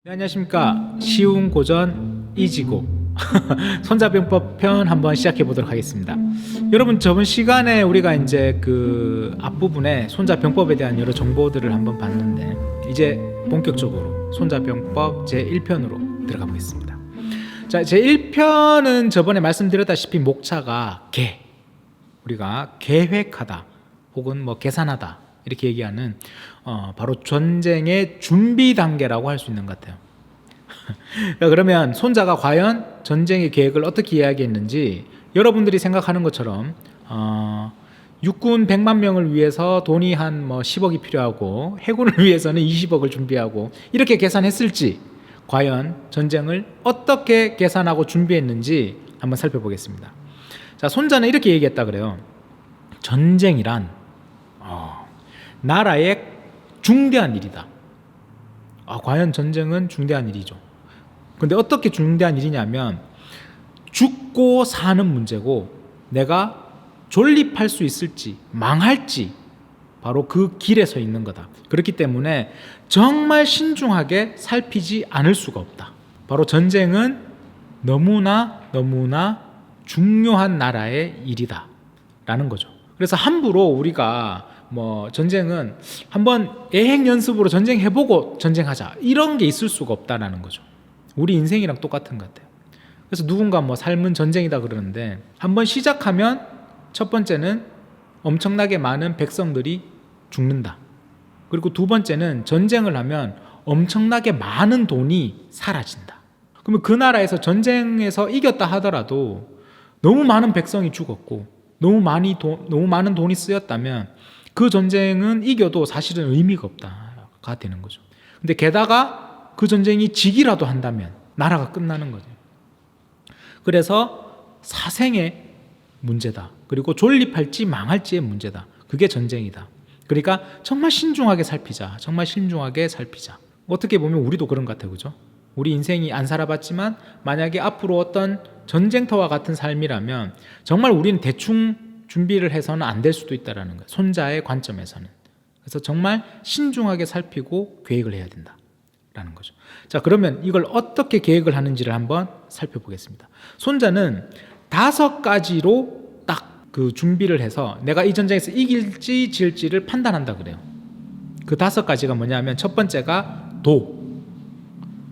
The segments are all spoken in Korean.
네, 안녕하십니까. 쉬운 고전 이지고 손자병법 편 한번 시작해 보도록 하겠습니다. 여러분, 저번 시간에 우리가 이제 그 앞부분에 손자병법에 대한 여러 정보들을 한번 봤는데, 이제 본격적으로 손자병법 제1편으로 들어가 보겠습니다. 자, 제1편은 저번에 말씀드렸다시피 목차가 우리가 계획하다 혹은 뭐 계산하다 이렇게 얘기하는 바로 전쟁의 준비 단계라고 할 수 있는 것 같아요. 그러면 손자가 과연 전쟁의 계획을 어떻게 이야기했는지, 여러분들이 생각하는 것처럼 육군 100만 명을 위해서 돈이 한 10억이 필요하고 해군을 위해서는 20억을 준비하고 이렇게 계산했을지, 과연 전쟁을 어떻게 계산하고 준비했는지 한번 살펴보겠습니다. 자, 손자는 이렇게 얘기했다 그래요. 전쟁이란 나라의 중대한 일이다. 과연 전쟁은 중대한 일이죠. 근데 어떻게 중대한 일이냐면, 죽고 사는 문제고, 내가 존립할 수 있을지 망할지 바로 그 길에 서 있는 거다. 그렇기 때문에 정말 신중하게 살피지 않을 수가 없다. 바로 전쟁은 너무나 중요한 나라의 일이다 라는 거죠. 그래서 함부로 우리가 전쟁은 한번 예행 연습으로 전쟁해보고 전쟁하자, 이런 게 있을 수가 없다라는 거죠. 우리 인생이랑 똑같은 것 같아요. 그래서 누군가 삶은 전쟁이다 그러는데, 한번 시작하면 첫 번째는 엄청나게 많은 백성들이 죽는다. 그리고 두 번째는 전쟁을 하면 엄청나게 많은 돈이 사라진다. 그러면 그 나라에서 전쟁에서 이겼다 하더라도 너무 많은 백성이 죽었고 너무 많은 돈이 쓰였다면 그 전쟁은 이겨도 사실은 의미가 없다가 되는 거죠. 근데 게다가 그 전쟁이 지기라도 한다면 나라가 끝나는 거죠. 그래서 사생의 문제다. 그리고 존립할지 망할지의 문제다. 그게 전쟁이다. 그러니까 정말 신중하게 살피자. 어떻게 보면 우리도 그런 것 같아요. 그죠? 우리 인생이 안 살아봤지만 만약에 앞으로 어떤 전쟁터와 같은 삶이라면 정말 우리는 대충 준비를 해서는 안 될 수도 있다는 거예요. 손자의 관점에서는. 그래서 정말 신중하게 살피고 계획을 해야 된다라는 거죠. 자, 그러면 이걸 어떻게 계획을 하는지를 한번 살펴보겠습니다. 손자는 5가지로 딱 그 준비를 해서 내가 이 전쟁에서 이길지 질지를 판단한다 그래요. 그 5가지가 뭐냐면, 첫 번째가 도,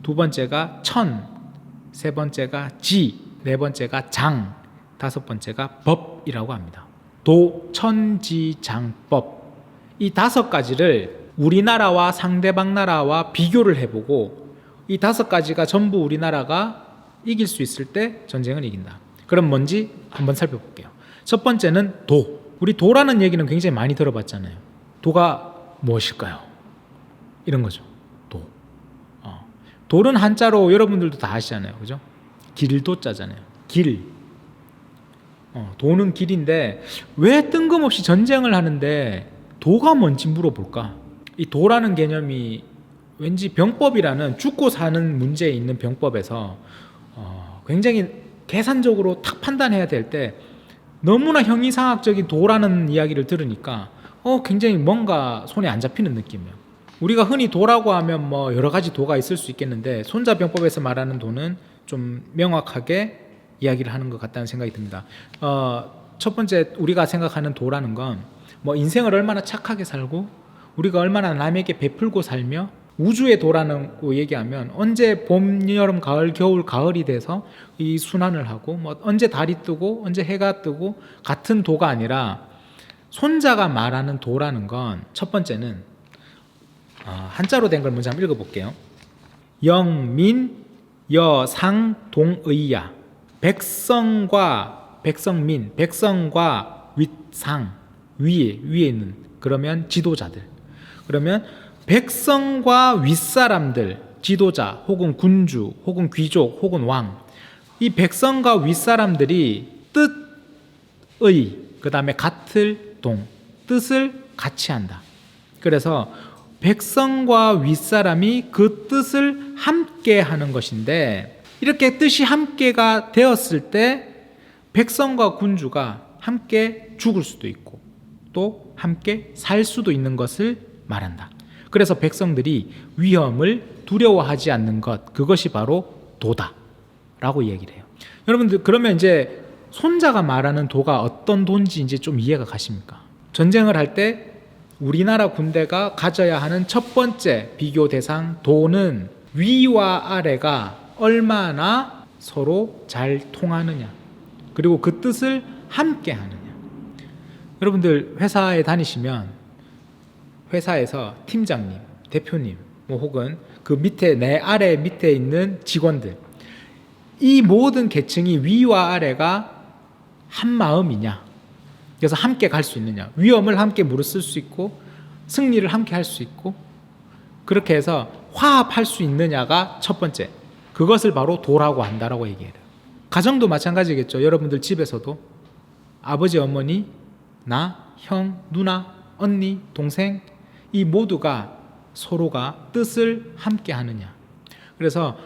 두 번째가 천, 세 번째가 지, 네 번째가 장, 다섯 번째가 법이라고 합니다. 도, 천, 지, 장, 법. 이 5가지를 우리나라와 상대방 나라와 비교를 해보고, 이 5가지가 전부 우리나라가 이길 수 있을 때 전쟁을 이긴다. 그럼 뭔지 한번 살펴볼게요. 첫 번째는 도. 우리 도라는 얘기는 굉장히 많이 들어봤잖아요. 도가 무엇일까요? 이런 거죠. 도. 도는 한자로 여러분들도 다 아시잖아요. 그죠? 길도자잖아요. 길. 도는 길인데 왜 뜬금없이 전쟁을 하는데 도가 뭔지 물어볼까? 이 도라는 개념이 왠지 병법이라는 죽고 사는 문제에 있는 병법에서 굉장히 계산적으로 탁 판단해야 될 때 너무나 형이상학적인 도라는 이야기를 들으니까 굉장히 뭔가 손에 안 잡히는 느낌이에요. 우리가 흔히 도라고 하면 여러 가지 도가 있을 수 있겠는데, 손자병법에서 말하는 도는 좀 명확하게 이야기를 하는 것 같다는 생각이 듭니다. 첫 번째 우리가 생각하는 도라는 건 인생을 얼마나 착하게 살고 우리가 얼마나 남에게 베풀고 살며, 우주의 도라는 거 얘기하면 언제 봄, 여름, 가을, 겨울, 가을이 돼서 이 순환을 하고 언제 달이 뜨고 언제 해가 뜨고 같은 도가 아니라, 손자가 말하는 도라는 건 첫 번째는 한자로 된 걸 먼저 한번 읽어볼게요. 영민 여상 동의야. 백성과 백성민, 백성과 윗상, 위에 있는, 그러면 지도자들. 그러면 백성과 윗사람들, 지도자 혹은 군주 혹은 귀족 혹은 왕, 이 백성과 윗사람들이 뜻의, 그 다음에 같을 동, 뜻을 같이 한다. 그래서 백성과 윗사람이 그 뜻을 함께 하는 것인데, 이렇게 뜻이 함께가 되었을 때 백성과 군주가 함께 죽을 수도 있고 또 함께 살 수도 있는 것을 말한다. 그래서 백성들이 위험을 두려워하지 않는 것, 그것이 바로 도다라고 얘기를 해요. 여러분들 그러면 이제 손자가 말하는 도가 어떤 도인지 이제 좀 이해가 가십니까? 전쟁을 할 때 우리나라 군대가 가져야 하는 첫 번째 비교 대상 도는 위와 아래가 얼마나 서로 잘 통하느냐, 그리고 그 뜻을 함께 하느냐. 여러분들 회사에 다니시면 회사에서 팀장님, 대표님, 뭐 혹은 그 밑에 내 아래 밑에 있는 직원들, 이 모든 계층이 위와 아래가 한 마음이냐, 그래서 함께 갈 수 있느냐, 위험을 함께 무릅쓸 수 있고 승리를 함께 할 수 있고 그렇게 해서 화합할 수 있느냐가 첫 번째, 그것을 바로 도라고 한다라고 얘기해요. 가정도 마찬가지겠죠. 여러분들 집에서도 아버지, 어머니, 나, 형, 누나, 언니, 동생, 이 모두가 서로가 뜻을 함께 하느냐. 그래서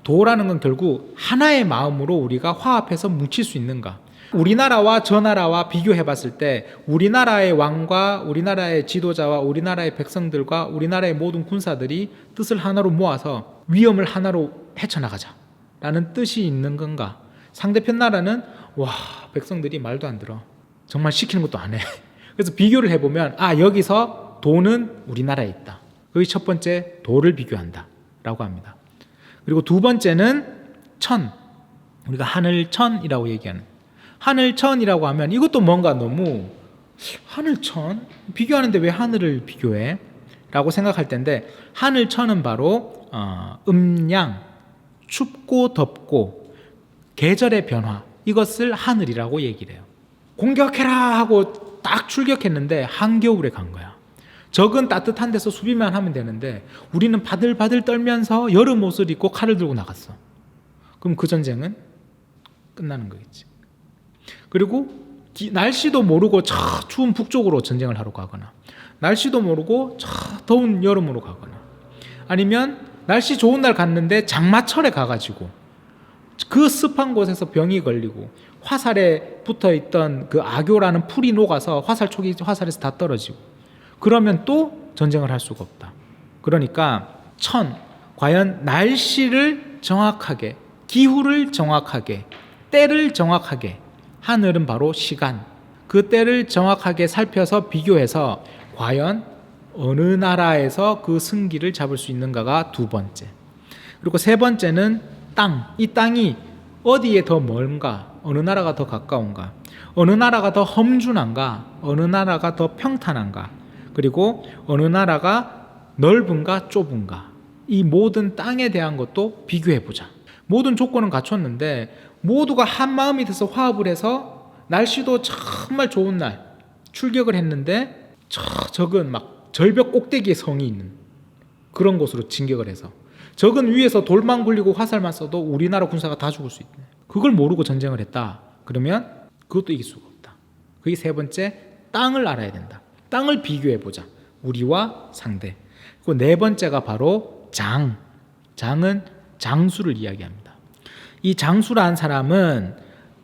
도라는 건 결국 하나의 마음으로 우리가 화합해서 뭉칠 수 있는가. 우리나라와 저 나라와 비교해 봤을 때 우리나라의 왕과 우리나라의 지도자와 우리나라의 백성들과 우리나라의 모든 군사들이 뜻을 하나로 모아서 위험을 하나로 헤쳐나가자라는 뜻이 있는 건가. 상대편 나라는 와, 백성들이 말도 안 들어, 정말 시키는 것도 안 해. 그래서 비교를 해보면 여기서 도는 우리나라에 있다. 그게 첫 번째, 도를 비교한다 라고 합니다. 그리고 두 번째는 천, 우리가 하늘천이라고 얘기하는, 하늘천이라고 하면 이것도 뭔가 너무 하늘천? 비교하는데 왜 하늘을 비교해? 라고 생각할 텐데, 하늘천은 바로 음양, 춥고 덥고 계절의 변화, 이것을 하늘이라고 얘기를 해요. 공격해라 하고 딱 출격했는데 한겨울에 간 거야. 적은 따뜻한 데서 수비만 하면 되는데 우리는 바들바들 떨면서 여름 옷을 입고 칼을 들고 나갔어. 그럼 그 전쟁은 끝나는 거겠지. 그리고 날씨도 모르고 저 추운 북쪽으로 전쟁을 하러 가거나, 날씨도 모르고 저 더운 여름으로 가거나, 아니면 날씨 좋은 날 갔는데 장마철에 가가지고 그 습한 곳에서 병이 걸리고 화살에 붙어있던 그 악교라는 풀이 녹아서 화살촉이 화살에서 다 떨어지고, 그러면 또 전쟁을 할 수가 없다. 그러니까 과연 날씨를 정확하게, 기후를 정확하게, 때를 정확하게, 하늘은 바로 시간, 그 때를 정확하게 살펴서 비교해서 과연 어느 나라에서 그 승기를 잡을 수 있는가가 두 번째. 그리고 세 번째는 땅, 이 땅이 어디에 더 먼가, 어느 나라가 더 가까운가, 어느 나라가 더 험준한가, 어느 나라가 더 평탄한가, 그리고 어느 나라가 넓은가 좁은가, 이 모든 땅에 대한 것도 비교해보자. 모든 조건은 갖췄는데 모두가 한 마음이 돼서 화합을 해서 날씨도 정말 좋은 날 출격을 했는데 적은 막 절벽 꼭대기에 성이 있는 그런 곳으로 진격을 해서 적은 위에서 돌만 굴리고 화살만 써도 우리나라 군사가 다 죽을 수 있네. 그걸 모르고 전쟁을 했다. 그러면 그것도 이길 수가 없다. 그게 세 번째, 땅을 알아야 된다. 땅을 비교해보자. 우리와 상대. 그리고 네 번째가 바로 장은 장수를 이야기합니다. 이 장수라는 사람은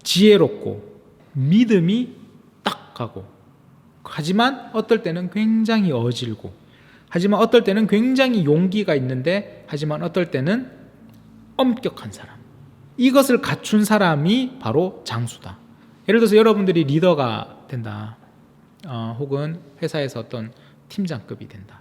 지혜롭고 믿음이 딱 가고, 하지만 어떨 때는 굉장히 어질고, 하지만 어떨 때는 굉장히 용기가 있는데, 하지만 어떨 때는 엄격한 사람, 이것을 갖춘 사람이 바로 장수다. 예를 들어서 여러분들이 리더가 된다, 혹은 회사에서 어떤 팀장급이 된다,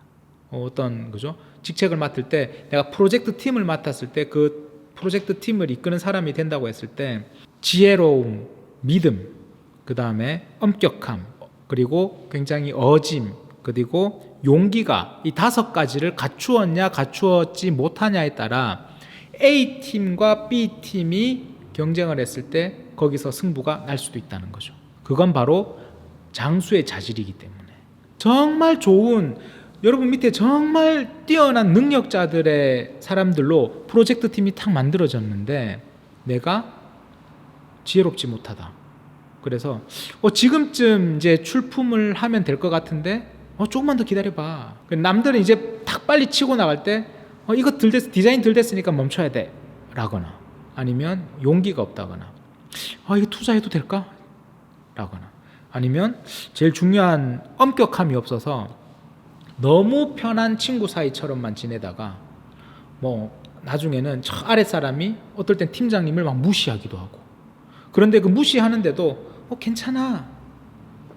어떤 그죠 직책을 맡을 때, 내가 프로젝트 팀을 맡았을 때 그 프로젝트 팀을 이끄는 사람이 된다고 했을 때 지혜로움, 믿음, 그 다음에 엄격함, 그리고 굉장히 어짐, 그리고 용기가, 이 5가지를 갖추었냐 갖추었지 못하냐에 따라 A팀과 B팀이 경쟁을 했을 때 거기서 승부가 날 수도 있다는 거죠. 그건 바로 장수의 자질이기 때문에. 정말 좋은, 여러분 밑에 정말 뛰어난 능력자들의 사람들로 프로젝트 팀이 탁 만들어졌는데 내가 지혜롭지 못하다. 그래서 지금쯤 이제 출품을 하면 될 것 같은데 조금만 더 기다려봐. 남들은 이제 탁 빨리 치고 나갈 때 이거 디자인 덜 됐으니까 멈춰야 돼 라거나, 아니면 용기가 없다거나, 이거 투자해도 될까? 라거나, 아니면 제일 중요한 엄격함이 없어서 너무 편한 친구 사이처럼만 지내다가 뭐 나중에는 저 아랫사람이 어떨 땐 팀장님을 막 무시하기도 하고, 그런데 그 무시하는데도 괜찮아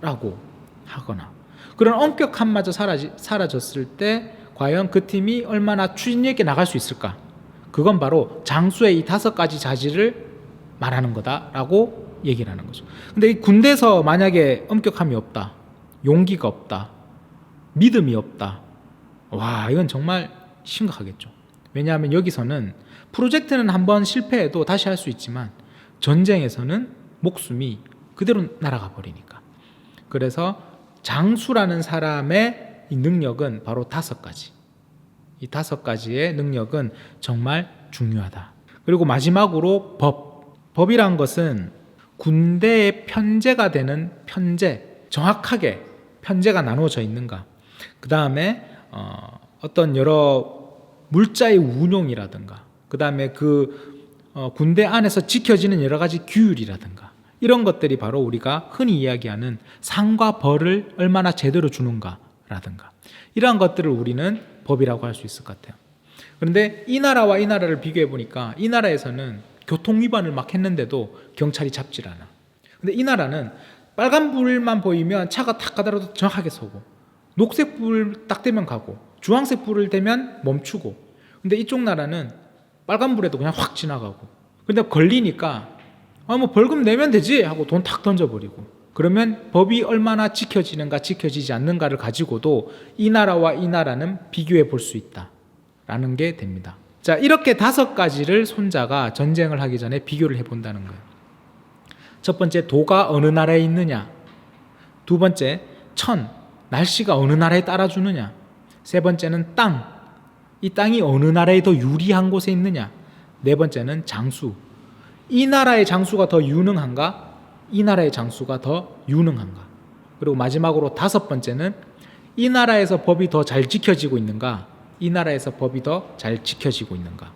라고 하거나, 그런 엄격함마저 사라졌을 때 과연 그 팀이 얼마나 추진력 있게 나갈 수 있을까? 그건 바로 장수의 이 5가지 자질을 말하는 거다라고 얘기를 하는 거죠. 근데 이 군대에서 만약에 엄격함이 없다, 용기가 없다, 믿음이 없다, 와, 이건 정말 심각하겠죠. 왜냐하면 여기서는 프로젝트는 한번 실패해도 다시 할 수 있지만 전쟁에서는 목숨이 그대로 날아가 버리니까. 그래서 장수라는 사람의 이 능력은 바로 5가지. 이 5가지의 능력은 정말 중요하다. 그리고 마지막으로 법이란 것은 군대의 편제가 되는 편제, 정확하게 편제가 나누어져 있는가, 그 다음에 어떤 여러 물자의 운용이라든가, 그 다음에 군대 안에서 지켜지는 여러 가지 규율이라든가, 이런 것들이 바로 우리가 흔히 이야기하는 상과 벌을 얼마나 제대로 주는가라든가, 이러한 것들을 우리는 법이라고 할 수 있을 것 같아요. 그런데 이 나라와 이 나라를 비교해 보니까 이 나라에서는 교통 위반을 막 했는데도 경찰이 잡질 않아. 근데 이 나라는 빨간 불만 보이면 차가 탁 가더라도 정확하게 서고, 녹색 불 딱 되면 가고, 주황색 불을 되면 멈추고. 근데 이쪽 나라는 빨간 불에도 그냥 확 지나가고, 근데 걸리니까 뭐 벌금 내면 되지 하고 돈 탁 던져버리고, 그러면 법이 얼마나 지켜지는가 지켜지지 않는가를 가지고도 이 나라와 이 나라는 비교해 볼 수 있다라는 게 됩니다. 자, 이렇게 5가지를 손자가 전쟁을 하기 전에 비교를 해본다는 거예요. 첫 번째, 도가 어느 나라에 있느냐. 두 번째, 날씨가 어느 나라에 따라주느냐. 세 번째는 이 땅이 어느 나라에 더 유리한 곳에 있느냐. 네 번째는 장수, 이 나라의 장수가 더 유능한가, 이 나라의 장수가 더 유능한가. 그리고 마지막으로 5번째는 이 나라에서 법이 더 잘 지켜지고 있는가, 이 나라에서 법이 더 잘 지켜지고 있는가.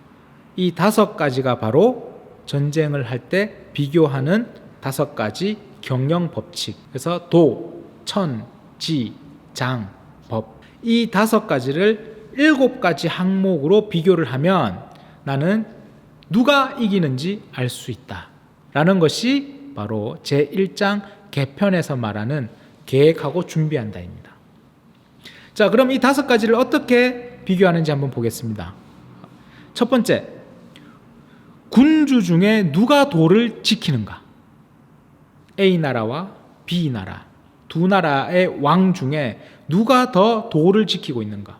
이 5가지가 바로 전쟁을 할 때 비교하는 5가지 경영 법칙. 그래서 도, 지, 장, 법, 이 5가지를 7가지 항목으로 비교를 하면 나는 누가 이기는지 알 수 있다 라는 것이 바로 제1장 개편에서 말하는 계획하고 준비한다입니다. 자, 그럼 이 5가지를 어떻게 비교하는지 한번 보겠습니다. 첫 번째, 군주 중에 누가 도를 지키는가. A 나라와 B 나라, 두 나라의 왕 중에 누가 더 도를 지키고 있는가,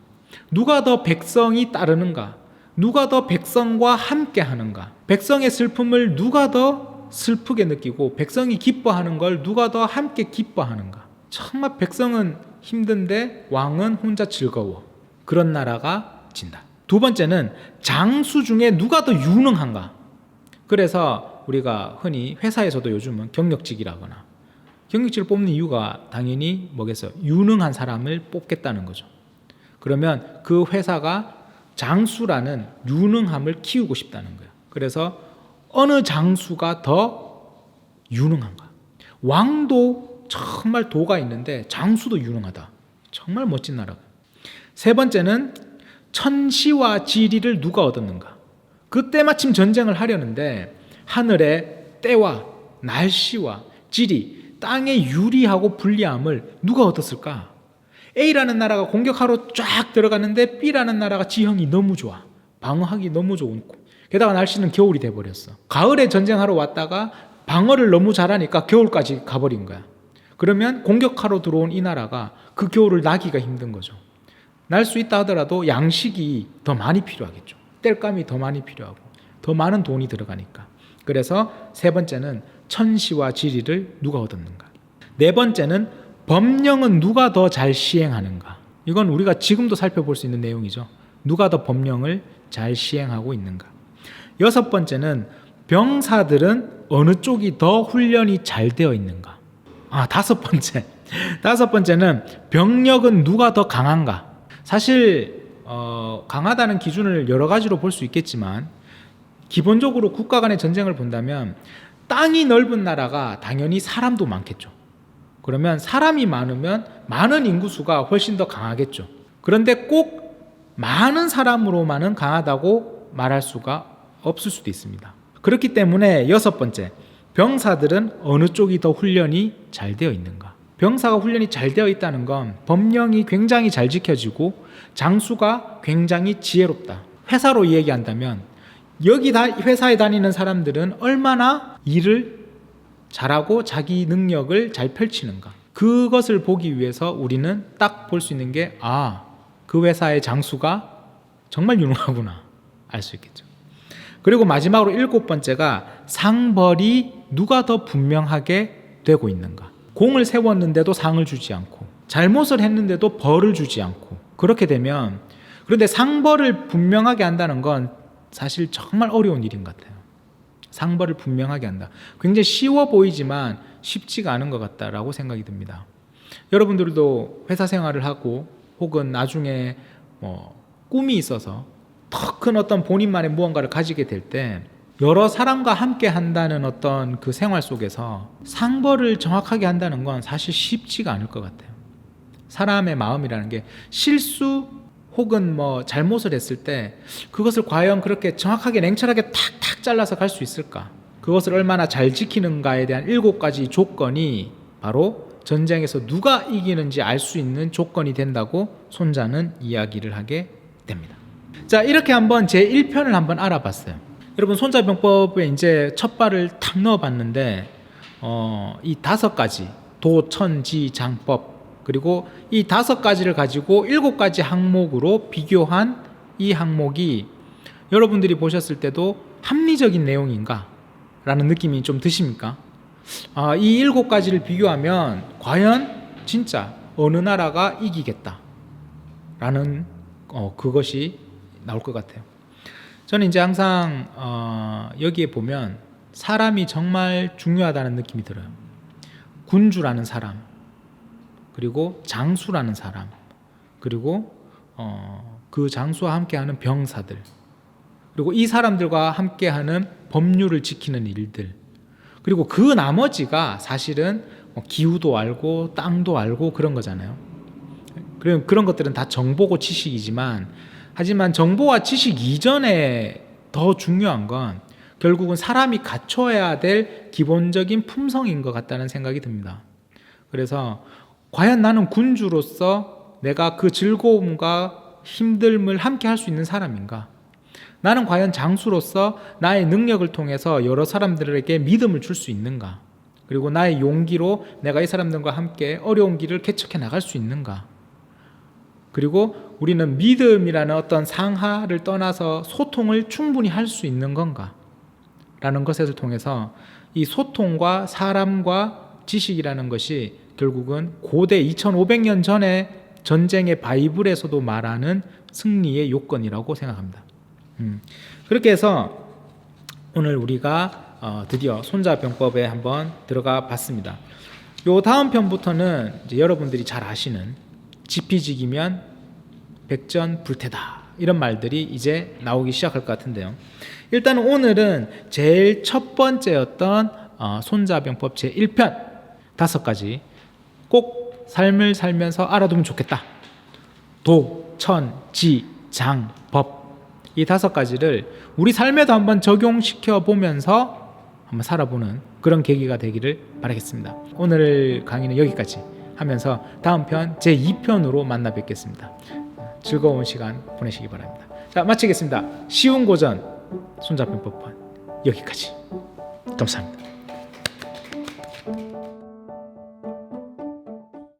누가 더 백성이 따르는가, 누가 더 백성과 함께 하는가, 백성의 슬픔을 누가 더 슬프게 느끼고 백성이 기뻐하는 걸 누가 더 함께 기뻐하는가. 정말 백성은 힘든데 왕은 혼자 즐거워. 그런 나라가 진다. 두 번째는 장수 중에 누가 더 유능한가. 그래서 우리가 흔히 회사에서도 요즘은 경력직이라거나, 경력직을 뽑는 이유가 당연히 뭐겠어요? 유능한 사람을 뽑겠다는 거죠. 그러면 그 회사가 장수라는 유능함을 키우고 싶다는 거예요. 그래서 어느 장수가 더 유능한가. 왕도 정말 도가 있는데 장수도 유능하다. 정말 멋진 나라가. 세 번째는 천시와 지리를 누가 얻었는가. 그때 마침 전쟁을 하려는데 하늘의 때와 날씨와 지리, 땅의 유리하고 불리함을 누가 얻었을까? A라는 나라가 공격하러 쫙 들어갔는데 B라는 나라가 지형이 너무 좋아. 방어하기 너무 좋은 곳. 게다가 날씨는 겨울이 돼버렸어. 가을에 전쟁하러 왔다가 방어를 너무 잘하니까 겨울까지 가버린 거야. 그러면 공격하러 들어온 이 나라가 그 겨울을 나기가 힘든 거죠. 날 수 있다 하더라도 양식이 더 많이 필요하겠죠. 땔감이 더 많이 필요하고 더 많은 돈이 들어가니까. 그래서 세 번째는 천시와 지리를 누가 얻었는가. 네 번째는 법령은 누가 더 잘 시행하는가. 이건 우리가 지금도 살펴볼 수 있는 내용이죠. 누가 더 법령을 잘 시행하고 있는가. 여섯 번째는 병사들은 어느 쪽이 더 훈련이 잘 되어 있는가. 다섯 번째는 병력은 누가 더 강한가. 사실 강하다는 기준을 여러 가지로 볼 수 있겠지만 기본적으로 국가 간의 전쟁을 본다면 땅이 넓은 나라가 당연히 사람도 많겠죠. 그러면 사람이 많으면 많은 인구수가 훨씬 더 강하겠죠. 그런데 꼭 많은 사람으로만은 강하다고 말할 수가 없을 수도 있습니다. 그렇기 때문에 6번째, 병사들은 어느 쪽이 더 훈련이 잘 되어 있는가? 병사가 훈련이 잘 되어 있다는 건 법령이 굉장히 잘 지켜지고 장수가 굉장히 지혜롭다. 회사로 얘기한다면 여기 회사에 다니는 사람들은 얼마나 일을 잘하고 자기 능력을 잘 펼치는가. 그것을 보기 위해서 우리는 딱 볼 수 있는 게 그 회사의 장수가 정말 유능하구나 알 수 있겠죠. 그리고 마지막으로 7번째가 상벌이 누가 더 분명하게 되고 있는가. 공을 세웠는데도 상을 주지 않고 잘못을 했는데도 벌을 주지 않고 그렇게 되면, 그런데 상벌을 분명하게 한다는 건 사실 정말 어려운 일인 것 같아요. 상벌을 분명하게 한다. 굉장히 쉬워 보이지만 쉽지가 않은 것 같다라고 생각이 듭니다. 여러분들도 회사 생활을 하고 혹은 나중에 꿈이 있어서 더 큰 어떤 본인만의 무언가를 가지게 될 때 여러 사람과 함께 한다는 어떤 그 생활 속에서 상벌을 정확하게 한다는 건 사실 쉽지가 않을 것 같아요. 사람의 마음이라는 게 실수 혹은 잘못을 했을 때 그것을 과연 그렇게 정확하게 냉철하게 탁탁 잘라서 갈 수 있을까? 그것을 얼마나 잘 지키는가에 대한 7가지 조건이 바로 전쟁에서 누가 이기는지 알 수 있는 조건이 된다고 손자는 이야기를 하게 됩니다. 자, 이렇게 한번 제 1편을 한번 알아봤어요. 여러분, 손자병법에 이제 첫 발을 탁 넣어봤는데 이 5가지 도, 천, 지, 장법, 그리고 이 5가지를 가지고 7가지 항목으로 비교한 이 항목이 여러분들이 보셨을 때도 합리적인 내용인가? 라는 느낌이 좀 드십니까? 이 7가지를 비교하면 과연 진짜 어느 나라가 이기겠다 라는 그것이 나올 것 같아요. 저는 이제 항상 여기에 보면 사람이 정말 중요하다는 느낌이 들어요. 군주라는 사람, 그리고 장수라는 사람, 그리고 그 장수와 함께하는 병사들, 그리고 이 사람들과 함께하는 법률을 지키는 일들, 그리고 그 나머지가 사실은 기후도 알고 땅도 알고 그런 거잖아요. 그런 것들은 다 정보고 지식이지만, 하지만 정보와 지식 이전에 더 중요한 건 결국은 사람이 갖춰야 될 기본적인 품성인 것 같다는 생각이 듭니다. 그래서 과연 나는 군주로서 내가 그 즐거움과 힘듦을 함께 할 수 있는 사람인가? 나는 과연 장수로서 나의 능력을 통해서 여러 사람들에게 믿음을 줄 수 있는가? 그리고 나의 용기로 내가 이 사람들과 함께 어려운 길을 개척해 나갈 수 있는가? 그리고 우리는 믿음이라는 어떤 상하를 떠나서 소통을 충분히 할 수 있는 건가? 라는 것을 통해서 이 소통과 사람과 지식이라는 것이 결국은 고대 2500년 전에 전쟁의 바이블에서도 말하는 승리의 요건이라고 생각합니다. 그렇게 해서 오늘 우리가 드디어 손자병법에 한번 들어가 봤습니다. 요 다음 편부터는 이제 여러분들이 잘 아시는 지피지기면 백전불태다 이런 말들이 이제 나오기 시작할 것 같은데요. 일단 오늘은 제일 첫 번째였던 손자병법 제1편 5가지 꼭 삶을 살면서 알아두면 좋겠다. 도, 천, 지, 장, 법, 이 5가지를 우리 삶에도 한번 적용시켜 보면서 한번 살아보는 그런 계기가 되기를 바라겠습니다. 오늘 강의는 여기까지 하면서 다음 편 제2편으로 만나 뵙겠습니다. 즐거운 시간 보내시기 바랍니다. 자, 마치겠습니다. 쉬운 고전 손자병법편 여기까지. 감사합니다.